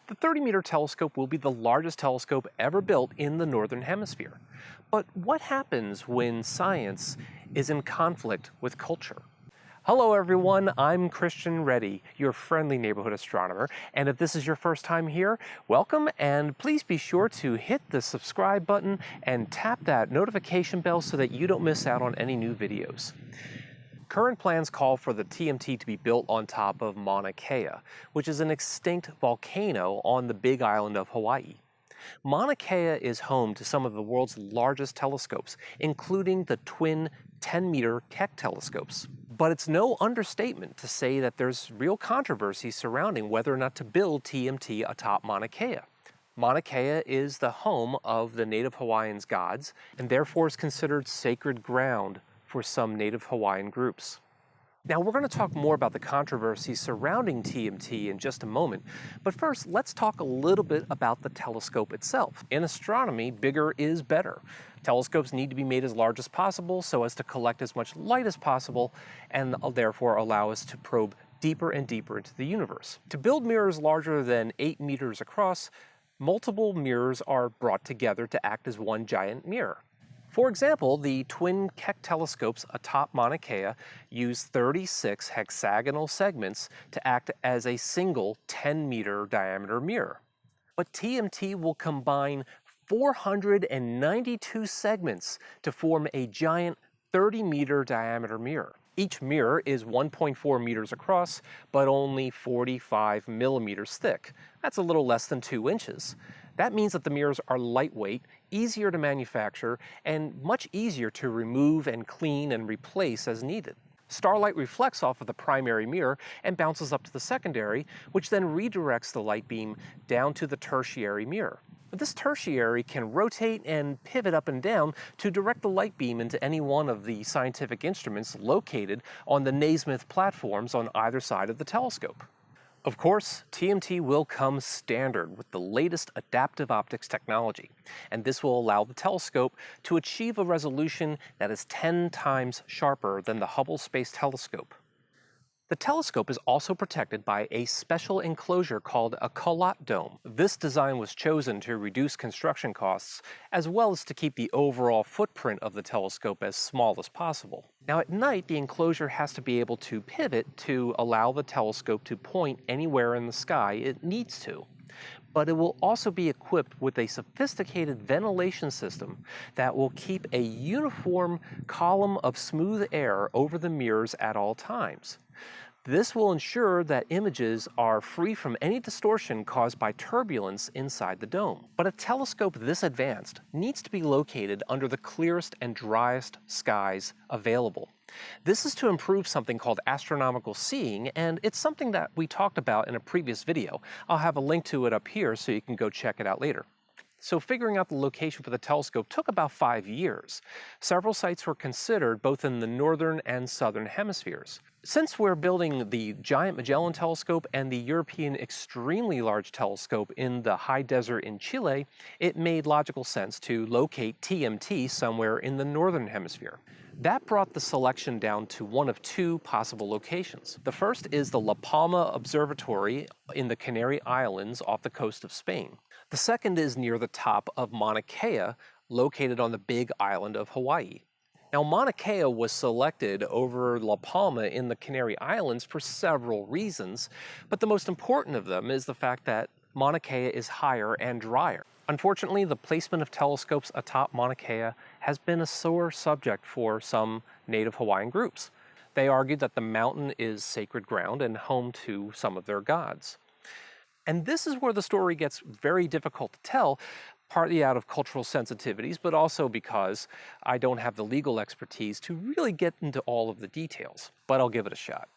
The 30-meter telescope will be the largest telescope ever built in the Northern Hemisphere. But what happens when science is in conflict with culture? Hello everyone, I'm Christian Reddy, your friendly neighborhood astronomer, and if this is your first time here, welcome, and please be sure to hit the subscribe button and tap that notification bell so that you don't miss out on any new videos. Current plans call for the TMT to be built on top of Mauna Kea, which is an extinct volcano on the Big Island of Hawaii. Mauna Kea is home to some of the world's largest telescopes, including the twin 10-meter Keck telescopes. But it's no understatement to say that there's real controversy surrounding whether or not to build TMT atop Mauna Kea. Mauna Kea is the home of the Native Hawaiian's gods, and therefore is considered sacred ground for some Native Hawaiian groups. Now, we're going to talk more about the controversy surrounding TMT in just a moment, but first, let's talk a little bit about the telescope itself. In astronomy, bigger is better. Telescopes need to be made as large as possible so as to collect as much light as possible and therefore allow us to probe deeper and deeper into the universe. To build mirrors larger than 8 meters across, multiple mirrors are brought together to act as one giant mirror. For example, the twin Keck telescopes atop Mauna Kea use 36 hexagonal segments to act as a single 10-meter diameter mirror. But TMT will combine 492 segments to form a giant 30-meter diameter mirror. Each mirror is 1.4 meters across, but only 45 millimeters thick. That's a little less than 2 inches. That means that the mirrors are lightweight, easier to manufacture, and much easier to remove and clean and replace as needed. Starlight reflects off of the primary mirror and bounces up to the secondary, which then redirects the light beam down to the tertiary mirror. But this tertiary can rotate and pivot up and down to direct the light beam into any one of the scientific instruments located on the Naismith platforms on either side of the telescope. Of course, TMT will come standard with the latest adaptive optics technology, and this will allow the telescope to achieve a resolution that is 10 times sharper than the Hubble Space Telescope. The telescope is also protected by a special enclosure called a Qalaat Dome. This design was chosen to reduce construction costs, as well as to keep the overall footprint of the telescope as small as possible. Now at night, the enclosure has to be able to pivot to allow the telescope to point anywhere in the sky it needs to. But it will also be equipped with a sophisticated ventilation system that will keep a uniform column of smooth air over the mirrors at all times. This will ensure that images are free from any distortion caused by turbulence inside the dome. But a telescope this advanced needs to be located under the clearest and driest skies available. This is to improve something called astronomical seeing, and it's something that we talked about in a previous video. I'll have a link to it up here so you can go check it out later. So figuring out the location for the telescope took about 5 years. Several sites were considered both in the northern and southern hemispheres. Since we're building the Giant Magellan Telescope and the European Extremely Large Telescope in the high desert in Chile, it made logical sense to locate TMT somewhere in the northern hemisphere. That brought the selection down to one of 2 possible locations. The first is the La Palma Observatory in the Canary Islands off the coast of Spain. The second is near the top of Mauna Kea, located on the Big Island of Hawaii. Now, Mauna Kea was selected over La Palma in the Canary Islands for several reasons, but the most important of them is the fact that Mauna Kea is higher and drier. Unfortunately, the placement of telescopes atop Mauna Kea has been a sore subject for some Native Hawaiian groups. They argued that the mountain is sacred ground and home to some of their gods. And this is where the story gets very difficult to tell, partly out of cultural sensitivities, but also because I don't have the legal expertise to really get into all of the details. But I'll give it a shot.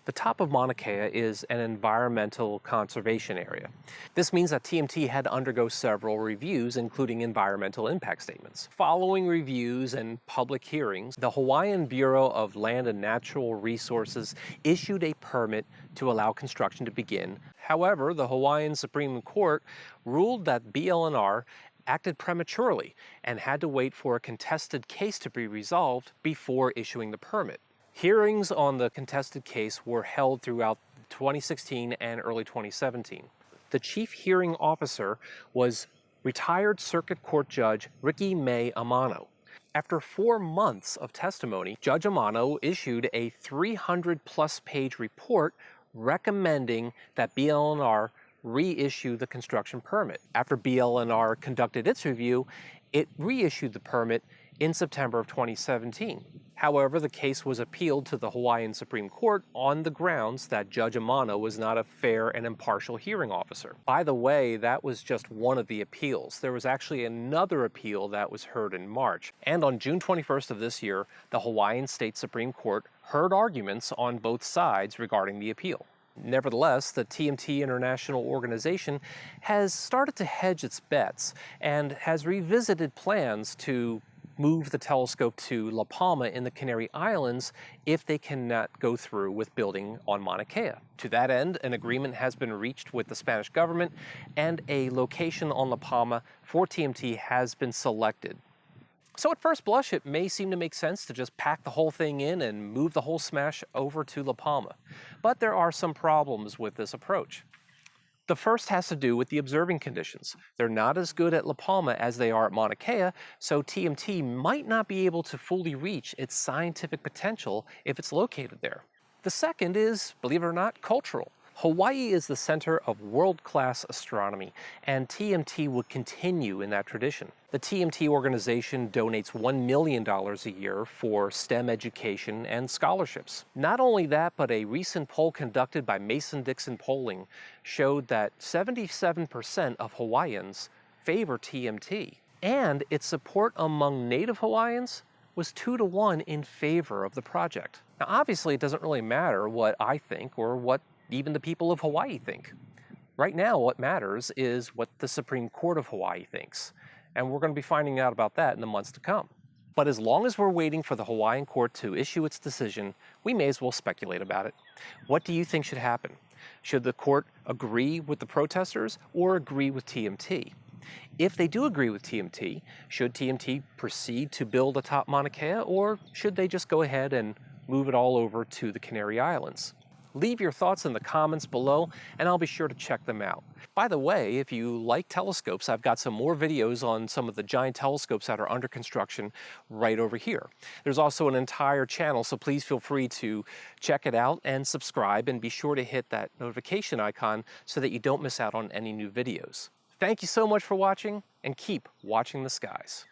The top of Mauna Kea is an environmental conservation area. This means that TMT had to undergo several reviews, including environmental impact statements. Following reviews and public hearings, the Hawaiian Bureau of Land and Natural Resources issued a permit to allow construction to begin. However, the Hawaiian Supreme Court ruled that BLNR acted prematurely and had to wait for a contested case to be resolved before issuing the permit. Hearings on the contested case were held throughout 2016 and early 2017. The chief hearing officer was retired Circuit Court Judge Ricky May Amano. After 4 months of testimony, Judge Amano issued a 300-plus page report recommending that BLNR reissue the construction permit. After BLNR conducted its review, it reissued the permit in September of 2017. However, the case was appealed to the Hawaiian Supreme Court on the grounds that Judge Amano was not a fair and impartial hearing officer. By the way, that was just one of the appeals. There was actually another appeal that was heard in March. And on June 21st of this year, the Hawaiian State Supreme Court heard arguments on both sides regarding the appeal. Nevertheless, the TMT International Organization has started to hedge its bets and has revisited plans to move the telescope to La Palma in the Canary Islands if they cannot go through with building on Mauna Kea. To that end, an agreement has been reached with the Spanish government and a location on La Palma for TMT has been selected. So at first blush, it may seem to make sense to just pack the whole thing in and move the whole smash over to La Palma. But there are some problems with this approach. The first has to do with the observing conditions. They're not as good at La Palma as they are at Mauna Kea, so TMT might not be able to fully reach its scientific potential if it's located there. The second is, believe it or not, cultural. Hawaii is the center of world-class astronomy, and TMT would continue in that tradition. The TMT organization donates $1 million a year for STEM education and scholarships. Not only that, but a recent poll conducted by Mason-Dixon Polling showed that 77% of Hawaiians favor TMT, and its support among Native Hawaiians was 2-to-1 in favor of the project. Now, obviously, it doesn't really matter what I think or what even the people of Hawaii think. Right now, what matters is what the Supreme Court of Hawaii thinks, and we're going to be finding out about that in the months to come. But as long as we're waiting for the Hawaiian court to issue its decision, we may as well speculate about it. What do you think should happen? Should the court agree with the protesters or agree with TMT? If they do agree with TMT, should TMT proceed to build atop Mauna Kea, or should they just go ahead and move it all over to the Canary Islands? Leave your thoughts in the comments below, and I'll be sure to check them out. By the way, if you like telescopes, I've got some more videos on some of the giant telescopes that are under construction right over here. There's also an entire channel, so please feel free to check it out and subscribe, and be sure to hit that notification icon so that you don't miss out on any new videos. Thank you so much for watching, and keep watching the skies.